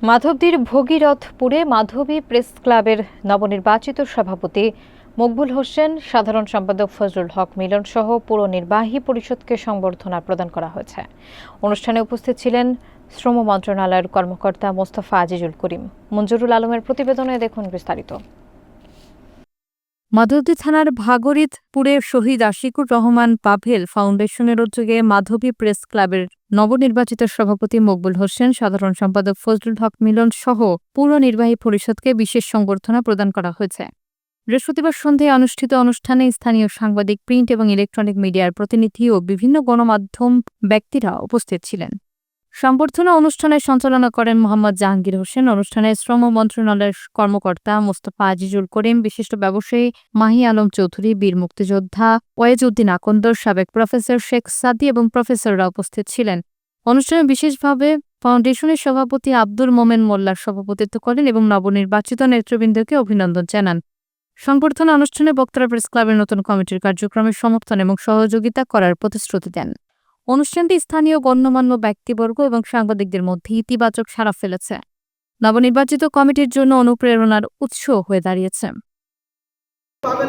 মাধবদীর ভগীরথপুরে মাধবী press ক্লাবের নবনির্বাচিত সভাপতি মকবুল হোসেন, সাধারণ সম্পাদক ফজলুল হক মিলন সহ পুরো নির্বাহী পরিষদকে সংবর্ধনা প্রদান করা হয়েছে। অনুষ্ঠানে উপস্থিত ছিলেন শ্রম মন্ত্রণালয়ের কর্মকর্তা মোস্তফা আজিজুল করিম। মঞ্জুরুল আলমের প্রতিবেদনে দেখুন বিস্তারিত। মাধবদী থানার ভাগরিতপুরে শহীদ আশিকুর রহমান পাভেল ফাউন্ডেশনের উদ্যোগে মাধবী প্রেস ক্লাবের নবনির্বাচিত সভাপতি মকবুল হোসেন, সাধারণ সম্পাদক ফজলুল হক মিলন সহ পুরো নির্বাহী পরিষদকে বিশেষ সংবর্ধনা প্রদান করা হয়েছে। বৃহস্পতিবার সন্ধ্যায় অনুষ্ঠিত অনুষ্ঠানে স্থানীয় সাংবাদিক, প্রিন্ট এবং ইলেকট্রনিক মিডিয়ার প্রতিনিধি ও বিভিন্ন গণমাধ্যম ব্যক্তিরা উপস্থিত ছিলেন। সংবর্ধনা অনুষ্ঠানে সঞ্চালনা করেন মোহাম্মদ জাহাঙ্গীর হোসেন। অনুষ্ঠানে শ্রম মন্ত্রণালয়ের কর্মকর্তা মোস্তফা আজিজুল করিম, বিশিষ্ট ব্যবসায়ী মাহি আলম চৌধুরী, বীর মুক্তিযোদ্ধা ওয়াইজউদ্দিন আকন্দর, সাবেক প্রফেসর শেখ সাদি এবং প্রফেসররা উপস্থিত ছিলেন। অনুষ্ঠানে বিশেষভাবে ফাউন্ডেশনের সভাপতি আব্দুল মোমেন মোল্লার সভাপতিত্ব করেন এবং নবনির্বাচিত নেতৃবৃন্দকে অভিনন্দন জানান। সংবর্ধনা অনুষ্ঠানে বক্তারা প্রেস ক্লাবের নতুন কমিটির কার্যক্রমের সমর্থন এবং সহযোগিতা করার প্রতিশ্রুতি দেন। অনুষ্ঠানটি স্থানীয় গণ্যমান্য ব্যক্তিবর্গ এবং সাংবাদিকদের মধ্যে ইতিবাচক সাড়া ফেলেছে। নবনির্বাচিত কমিটির জন্য অনুপ্রেরণার উৎস হয়ে দাঁড়িয়েছে।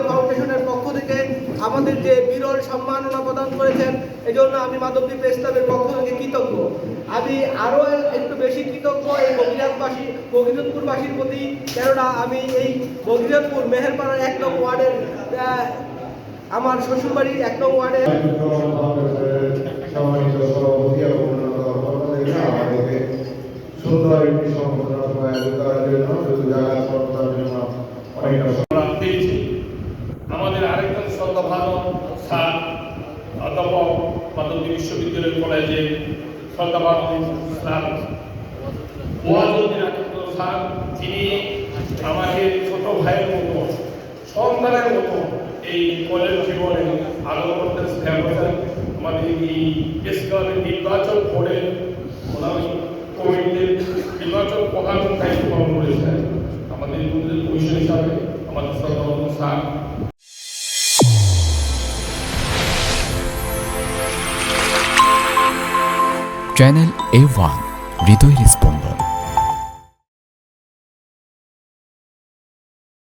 ফাউন্ডেশনের পক্ষ থেকে আমাদের যে বিরল সম্মাননা প্রদান করেছেন, এজন্য আমি মাধবদী প্রেস ক্লাবের পক্ষ থেকে কৃতজ্ঞ। আমি আরও একটু বেশি কৃতজ্ঞ এই ভগীরথপুরবাসীর প্রতি, কেননা আমি এই ভগীরথপুর মেহেরপাড়ার ১ নং ওয়ার্ডের, আমার শ্বশুরবাড়ির ১ নং ওয়ার্ডের সুন্দর একটি সংগঠন আয়োজন করার জন্য শুধু জায়গা জন্য অনেক পেয়েছি। আমাদের আরেকজন শ্রদ্ধাভাজন স্যার অধ্যাপক মাধবদী বিশ্ববিদ্যালয় কলেজের শ্রদ্ধাভাজন স্যার ওয়াইজউদ্দিন আকন্দর স্যার, যিনি আমাকে ছোট ভাইয়ের মতো, সন্তানের মতো এই কলেজ জীবনে আলো করতে স্নেহ করেন। আমাদের এই প্রেস ক্লাবের নির্বাচন বোর্ডের কমিটির নির্বাচন প্রধান দায়িত্ব পালন করেছেন আমাদের পরিষদ হিসাবে আমাদের শ্রদ্ধাভাজন স্যার। চ্যানেল A1 হৃদয়ের স্পন্দন।